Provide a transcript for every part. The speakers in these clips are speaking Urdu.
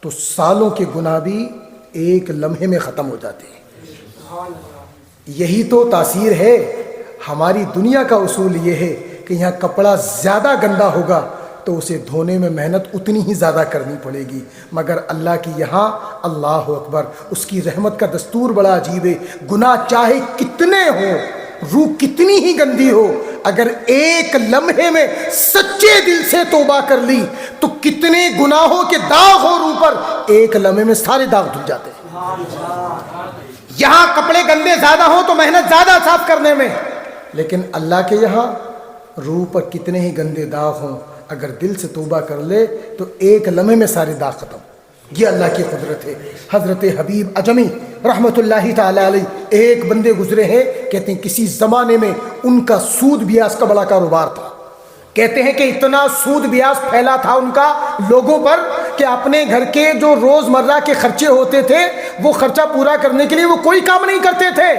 تو سالوں کے گناہ بھی ایک لمحے میں ختم ہو جاتے ہیں۔ یہی تو تاثیر ہے۔ ہماری دنیا کا اصول یہ ہے کہ یہاں کپڑا زیادہ گندا ہوگا تو اسے دھونے میں محنت اتنی ہی زیادہ کرنی پڑے گی، مگر اللہ کی یہاں اللہ اکبر، اس کی رحمت کا دستور بڑا عجیب ہے۔ گناہ چاہے کتنے ہوں، روح کتنی ہی گندی ہو، اگر ایک لمحے میں سچے دل سے توبہ کر لی تو کتنے گناہوں کے داغ ہو روح پر، ایک لمحے میں سارے داغ دھل جاتے ہیں۔ یہاں کپڑے گندے زیادہ ہوں تو محنت زیادہ صاف کرنے میں، لیکن اللہ کے یہاں روح پر کتنے ہی گندے داغ ہوں، اگر دل سے توبہ کر لے تو ایک لمحے میں سارے داغ ختم۔ یہ اللہ کی قدرت ہے۔ حضرت حبیب اجمی رحمت اللہ تعالی علیہ ایک بندے گزرے ہیں، کہتے ہیں کسی زمانے میں ان کا سود بیاس کا بڑا کاروبار تھا۔ کہتے ہیں کہ اتنا سود بیاس پھیلا تھا ان کا لوگوں پر کہ اپنے گھر کے جو روز مرہ کے خرچے ہوتے تھے وہ خرچہ پورا کرنے کے لیے وہ کوئی کام نہیں کرتے تھے،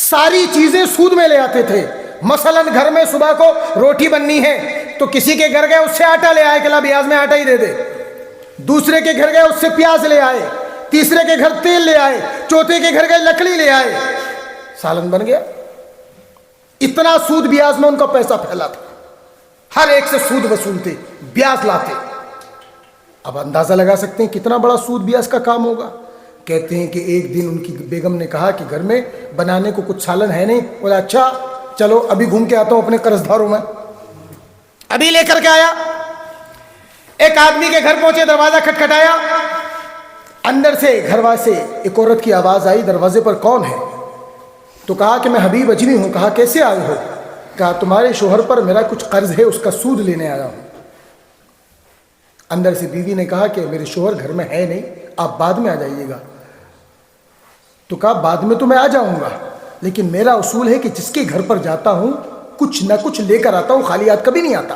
ساری چیزیں سود میں لے آتے تھے۔ مثلا گھر میں صبح کو روٹی بننی ہے تو کسی کے گھر گئے اس سے آٹا لے آئے کہ لا بیاز میں آٹا ہی دے دے، دوسرے کے گھر گئے اس سے پیاز لے آئے، تیسرے کے گھر تیل لے آئے، چوتھے کے گھر گئے لکڑی لے آئے، سالن بن گیا۔ اتنا سود بیاز میں ان کا پیسہ پھیلا تھا، ہر ایک سے سود وصولتے، بیاز لاتے۔ اب اندازہ لگا سکتے ہیں کتنا بڑا سود بیاز کا کام ہوگا۔ کہتے ہیں کہ ایک دن ان کی بیگم نے کہا کہ گھر میں بنانے کو کچھ سالن ہے نہیں، بولا اچھا چلو ابھی گھوم کے آتا ہوں اپنے قرض داروں میں۔ ابھی لے کر کے آیا، ایک آدمی کے گھر پہنچے، دروازہ کھٹکھٹایا، اندر سے گھر والے سے ایک عورت کی آواز آئی، دروازے پر کون ہے؟ تو کہا کہ میں حبیب اجمی ہوں۔ کہا کیسے آئے ہو؟ کہا تمہارے شوہر پر میرا کچھ قرض ہے، اس کا سود لینے آیا ہوں۔ اندر سے بیوی نے کہا کہ میرے شوہر گھر میں ہے نہیں، آپ بعد میں آ جائیے گا۔ تو کہا بعد میں تو میں آ جاؤں گا، لیکن میرا اصول ہے کہ جس کے گھر پر جاتا ہوں کچھ نہ کچھ لے کر آتا ہوں، خالی ہاتھ کبھی نہیں آتا۔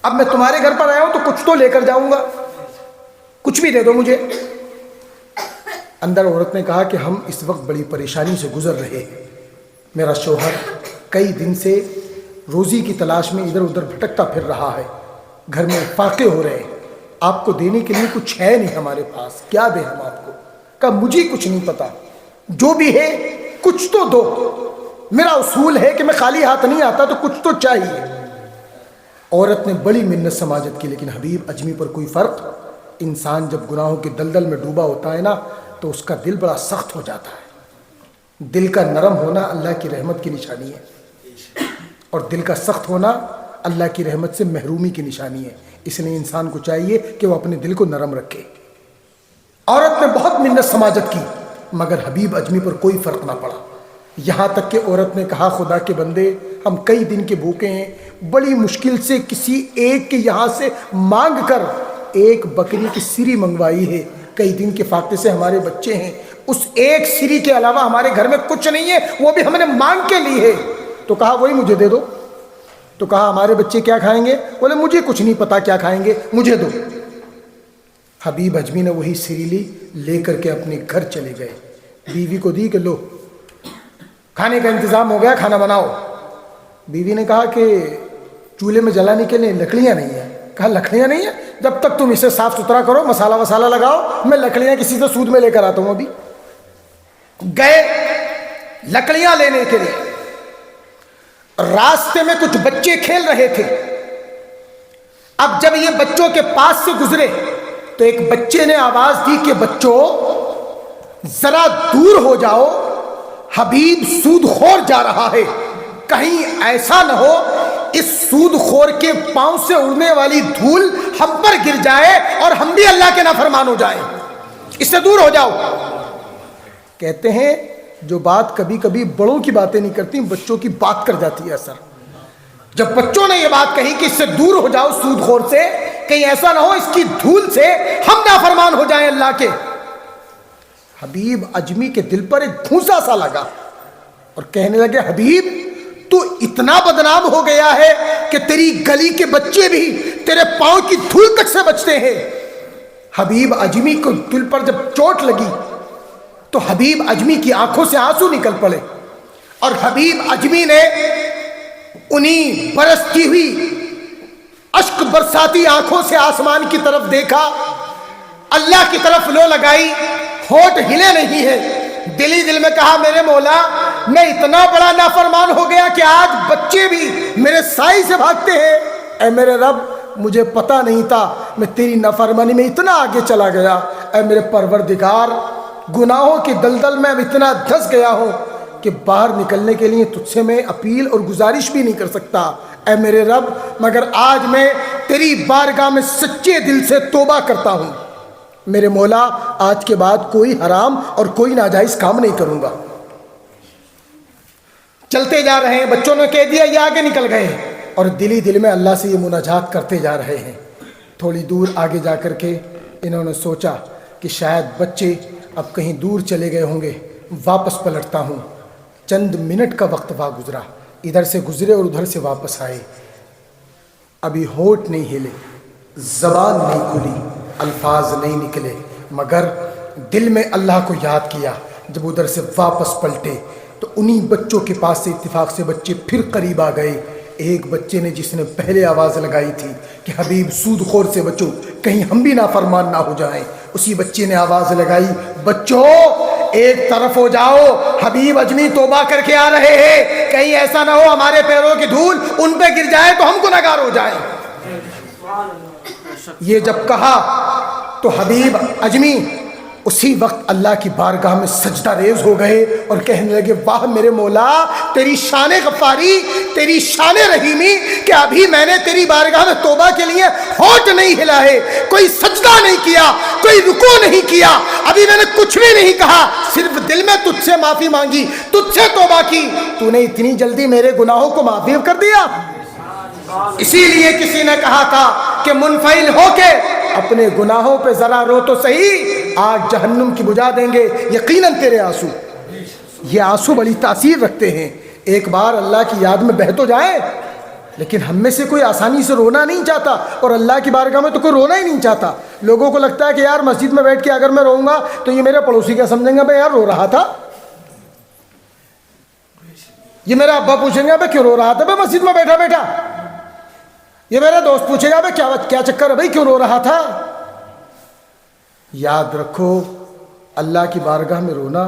اب میں تمہارے گھر پر آیا ہوں تو کچھ تو لے کر جاؤں گا، کچھ بھی دے دو مجھے۔ اندر عورت نے کہا کہ ہم اس وقت بڑی پریشانی سے گزر رہے ہیں، میرا شوہر کئی دن سے روزی کی تلاش میں ادھر ادھر بھٹکتا پھر رہا ہے، گھر میں فاقے ہو رہے ہیں، آپ کو دینے کے لیے کچھ ہے نہیں ہمارے پاس، کیا دیں ہم آپ کو؟ کہا مجھے کچھ نہیں پتا، جو بھی ہے کچھ تو دو، میرا اصول ہے کہ میں خالی ہاتھ نہیں آتا تو کچھ تو چاہیے۔ عورت نے بڑی منت سماجت کی، لیکن حبیب اجمی پر کوئی فرق۔ انسان جب گناہوں کے دلدل میں ڈوبا ہوتا ہے نا تو اس کا دل بڑا سخت ہو جاتا ہے۔ دل کا نرم ہونا اللہ کی رحمت کی نشانی ہے، اور دل کا سخت ہونا اللہ کی رحمت سے محرومی کی نشانی ہے۔ اس لیے انسان کو چاہیے کہ وہ اپنے دل کو نرم رکھے۔ عورت نے بہت منت سماجت کی مگر حبیب اجمی پر کوئی فرق نہ پڑا، یہاں تک کہ عورت نے کہا خدا کے بندے ہم کئی دن کے بھوکے ہیں، بڑی مشکل سے کسی ایک کے یہاں سے مانگ کر ایک بکری کی سری منگوائی ہے، کئی دن کے فاقے سے ہمارے بچے ہیں، اس ایک سری کے علاوہ ہمارے گھر میں کچھ نہیں ہے، وہ بھی ہم نے مانگ کے لی ہے۔ تو کہا وہی مجھے دے دو۔ تو کہا ہمارے بچے کیا کھائیں گے؟ بولے مجھے کچھ نہیں پتا کیا کھائیں گے، مجھے دو۔ حبیب اجمی نے وہی سری لی، لے کر کے اپنے گھر چلے گئے، بیوی کو دی کہ لو کھانے کا انتظام ہو گیا، کھانا بناؤ۔ بیوی نے کہا کہ چولہے میں جلانے کے لیے لکڑیاں نہیں ہیں۔ کہا لکڑیاں نہیں ہیں؟ جب تک تم اسے صاف ستھرا کرو، مسالہ وسالہ لگاؤ، میں لکڑیاں کسی سے سود میں لے کر آتا ہوں۔ ابھی گئے لکڑیاں لینے کے لیے، راستے میں کچھ بچے کھیل رہے تھے۔ اب جب یہ بچوں کے پاس سے گزرے تو ایک بچے نے آواز دی کہ بچوں ذرا دور ہو جاؤ، حبیب سود خور جا رہا ہے، کہیں ایسا نہ ہو اس سود خور کے پاؤں سے اڑنے والی دھول ہم پر گر جائے اور ہم بھی اللہ کے نافرمان ہو جائیں، اس سے دور ہو جاؤ۔ کہتے ہیں جو بات کبھی کبھی بڑوں کی باتیں نہیں کرتی، بچوں کی بات کر جاتی ہے اثر۔ جب بچوں نے یہ بات کہی کہ اس سے دور ہو جاؤ سود خور سے، کہیں ایسا نہ ہو اس کی دھول سے ہم نافرمان ہو جائیں اللہ کے، حبیب اجمی کے دل پر ایک گھونسا سا لگا اور کہنے لگے حبیب تو اتنا بدنام ہو گیا ہے کہ تیری گلی کے بچے بھی تیرے پاؤں کی دھول تک سے بچتے ہیں۔ حبیب اجمی کو دل پر جب چوٹ لگی تو حبیب اجمی کی آنکھوں سے آنسو نکل پڑے، اور حبیب اجمی نے انہی برستی ہوئی اشک برساتی آنکھوں سے آسمان کی طرف دیکھا اللہ کی طرف لو لگائی، ہونٹ ہلے نہیں ہے، دل ہی دل میں کہا میرے مولا میں اتنا بڑا نافرمان ہو گیا کہ آج بچے بھی میرے سائے سے بھاگتے ہیں، اے میرے رب مجھے پتا نہیں تھا میں تیری نافرمانی میں اتنا آگے چلا گیا، اے میرے پروردگار گناہوں کی دلدل میں اب اتنا دھس گیا ہوں کہ باہر نکلنے کے لیے تجھ سے میں اپیل اور گزارش بھی نہیں کر سکتا، اے میرے رب مگر آج میں تیری بارگاہ میں سچے دل سے توبہ کرتا ہوں، میرے مولا آج کے بعد کوئی حرام اور کوئی ناجائز کام نہیں کروں گا۔ چلتے جا رہے ہیں، بچوں نے کہہ دیا یہ آگے نکل گئے اور دل ہی دل میں اللہ سے یہ مناجات کرتے جا رہے ہیں۔ تھوڑی دور آگے جا کر کے انہوں نے سوچا کہ شاید بچے اب کہیں دور چلے گئے ہوں گے، واپس پلٹتا ہوں۔ چند منٹ کا وقت گزرا، ادھر سے گزرے اور ادھر سے واپس آئے، ابھی ہونٹ نہیں ہلے، زبان نہیں کھلی، الفاظ نہیں نکلے، مگر دل میں اللہ کو یاد کیا۔ جب ادھر سے واپس پلٹے تو انہی بچوں کے پاس سے اتفاق سے بچے پھر قریب آ گئے۔ ایک بچے نے جس نے پہلے آواز لگائی تھی کہ حبیب سود خور سے بچو کہیں ہم بھی نافرمان نہ ہو جائیں، اسی بچے نے آواز لگائی بچوں ایک طرف ہو جاؤ، حبیب اجمی توبہ کر کے آ رہے ہیں، کہیں ایسا نہ ہو ہمارے پیروں کی دھول ان پہ گر جائے تو ہم گنہگار ہو جائیں۔ یہ جب کہا تو حبیب اجمی اسی وقت اللہ کی بارگاہ میں سجدہ ریز ہو گئے اور کہنے لگے واہ میرے مولا تیری شان غفاری، تیری شان رحیمی کہ ابھی میں نے تیری بارگاہ میں توبہ کے لیے ہونٹ نہیں ہلا ہے، کوئی سجدہ نہیں کیا، کوئی رکوع نہیں کیا، ابھی میں نے کچھ بھی نہیں کہا، صرف دل میں تجھ سے معافی مانگی، تجھ سے توبہ کی، تو نے اتنی جلدی میرے گناہوں کو معاف کر دیا۔ اسی لیے کسی نے کہا تھا کہ منفعل ہو کے اپنے گناہوں پہ ذرا رو تو صحیح، آج جہنم کی بجھا دیں گے یقیناً تیرے آنسو۔ یہ آنسو بڑی تاثیر رکھتے ہیں، ایک بار اللہ کی یاد میں بہہ تو جائیں، لیکن ہم میں سے کوئی آسانی سے رونا نہیں چاہتا، اور اللہ کی بارگاہ میں تو کوئی رونا ہی نہیں چاہتا۔ لوگوں کو لگتا ہے کہ یار مسجد میں بیٹھ کے اگر میں روؤں گا تو یہ میرے پڑوسی کیا سمجھیں گے، بھائی یار رو رہا تھا، یہ میرا ابا پوچھیں گے بھائی کیوں رو رہا تھا بھائی مسجد میں بیٹھا بیٹھا، یہ میرا دوست پوچھے گا بھائی کیا چکر ہے بھائی کیوں رو رہا تھا۔ یاد رکھو اللہ کی بارگاہ میں رونا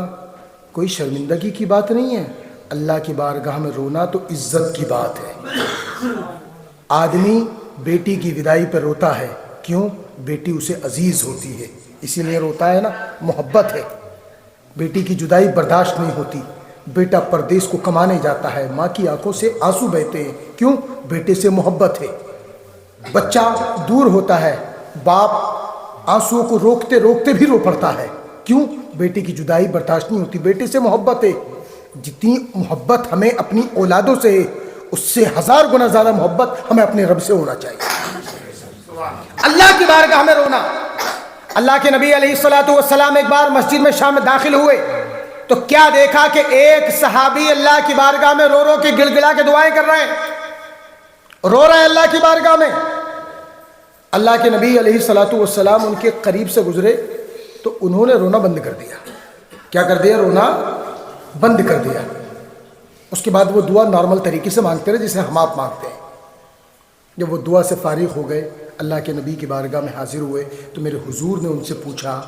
کوئی شرمندگی کی بات نہیں ہے، اللہ کی بارگاہ میں رونا تو عزت کی بات ہے۔ آدمی بیٹی کی وداعی پہ روتا ہے، کیوں؟ بیٹی اسے عزیز ہوتی ہے اسی لیے روتا ہے نا، محبت ہے۔ بیٹی کی جدائی برداشت نہیں ہوتی، بیٹا پردیس کو کمانے جاتا ہے، ماں کی آنکھوں سے آنسو بہتے ہیں، کیوں؟ بیٹے سے محبت ہے۔ بچہ دور ہوتا ہے، باپ آنسوؤں کو روکتے روکتے بھی رو پڑتا ہے، کیوں؟ بیٹے کی جدائی برداشت نہیں ہوتی، بیٹے سے محبت ہے۔ جتنی محبت ہمیں اپنی اولادوں سے ہے اس سے 1000 گنا زیادہ محبت ہمیں اپنے رب سے ہونا چاہیے۔ اللہ کی بارگاہ میں رونا، اللہ کے نبی علیہ السلام ایک بار مسجد میں شام میں داخل ہوئے تو کیا دیکھا کہ ایک صحابی اللہ کی بارگاہ میں رو رو کے گڑ گڑا کے دعائیں کر رہے ہیں، رو رہے ہیں اللہ کی بارگاہ میں۔ اللہ کے نبی علیہ السلام ان کے قریب سے گزرے تو انہوں نے رونا بند کر دیا۔ کیا کر دیا؟ رونا بند کر دیا۔ اس کے بعد وہ دعا نارمل طریقے سے مانگتے رہے جسے ہم آپ مانگتے ہیں۔ جب وہ دعا سے فارغ ہو گئے، اللہ کے نبی کی بارگاہ میں حاضر ہوئے تو میرے حضور نے ان سے پوچھا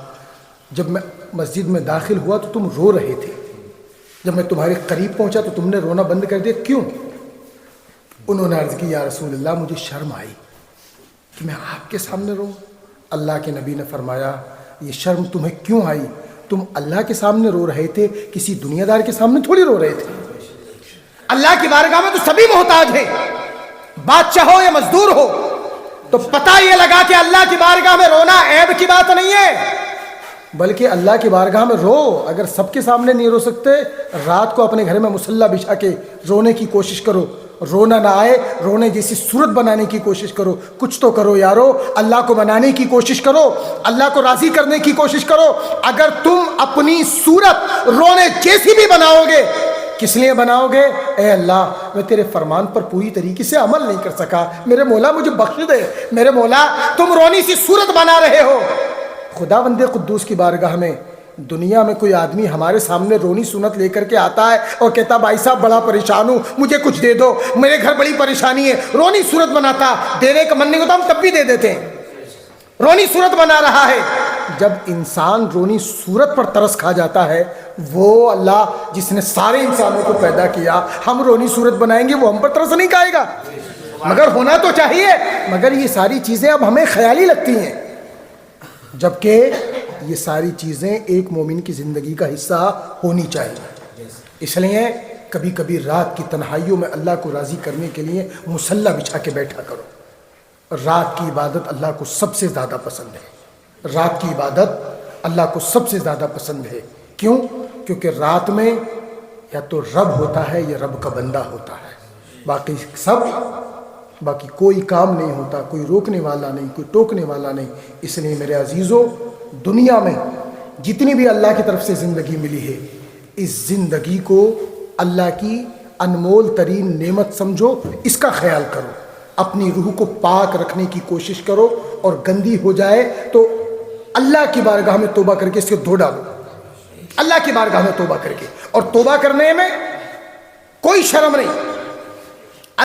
جب میں مسجد میں داخل ہوا تو تم رو رہے تھے، جب میں تمہارے قریب پہنچا تو تم نے رونا بند کر دیا، کیوں؟ انہوں نے عرض کی یا رسول اللہ مجھے شرم آئی کہ میں آپ کے سامنے رو۔ اللہ کے نبی نے فرمایا یہ شرم تمہیں کیوں آئی؟ تم اللہ کے سامنے رو رہے تھے، کسی دنیا دار کے سامنے تھوڑی رو رہے تھے۔ اللہ کی بارگاہ میں تو سبھی محتاج ہیں، بادشاہ ہو یا مزدور ہو، تو پتہ یہ لگا کہ اللہ کی بارگاہ میں رونا عیب کی بات نہیں ہے، بلکہ اللہ کی بارگاہ میں رو۔ اگر سب کے سامنے نہیں رو سکتے، رات کو اپنے گھر میں مصلی بچھا کے رونے کی کوشش کرو، رونا نہ آئے رونے جیسی صورت بنانے کی کوشش کرو، کچھ تو کرو یارو، اللہ کو منانے کی کوشش کرو، اللہ کو راضی کرنے کی کوشش کرو۔ اگر تم اپنی صورت رونے جیسی بھی بناؤ گے، کس لیے بناؤ گے؟ اے اللہ میں تیرے فرمان پر پوری طریقے سے عمل نہیں کر سکا، میرے مولا مجھے بخش دے، میرے مولا تم رونی سی صورت بنا رہے ہو۔ خداوند قدوس کی بارگاہ میں دنیا میں کوئی آدمی ہمارے سامنے رونی سنت لے کر کے آتا ہے اور کہتا بھائی صاحب بڑا پریشان ہوں، مجھے کچھ دے دو، میرے گھر بڑی پریشانی ہے، رونی صورت بناتا، دینے کا من نہیں ہوتا ہم تب بھی دے دیتے ہیں، رونی صورت بنا رہا ہے۔ جب انسان رونی صورت پر ترس کھا جاتا ہے، وہ اللہ جس نے سارے انسانوں کو پیدا کیا ہم رونی صورت بنائیں گے، وہ ہم پر ترس نہیں کھائے گا؟ مگر ہونا تو چاہیے، مگر یہ ساری چیزیں اب ہمیں خیالی لگتی ہیں، جبکہ یہ ساری چیزیں ایک مومن کی زندگی کا حصہ ہونی چاہیے۔ اس لیے کبھی کبھی رات کی تنہائیوں میں اللہ کو راضی کرنے کے لیے مصلی بچھا کے بیٹھا کرو۔ رات کی عبادت اللہ کو سب سے زیادہ پسند ہے، رات کی عبادت اللہ کو سب سے زیادہ پسند ہے۔ کیوں؟ کیونکہ رات میں یا تو رب ہوتا ہے یا رب کا بندہ ہوتا ہے، باقی کوئی کام نہیں ہوتا، کوئی روکنے والا نہیں، کوئی ٹوکنے والا نہیں۔ اس لیے میرے عزیزو، دنیا میں جتنی بھی اللہ کی طرف سے زندگی ملی ہے، اس زندگی کو اللہ کی انمول ترین نعمت سمجھو، اس کا خیال کرو، اپنی روح کو پاک رکھنے کی کوشش کرو، اور گندی ہو جائے تو اللہ کی بارگاہ میں توبہ کر کے اس کو دھو ڈالو، اللہ کی بارگاہ میں توبہ کر کے، اور توبہ کرنے میں کوئی شرم نہیں۔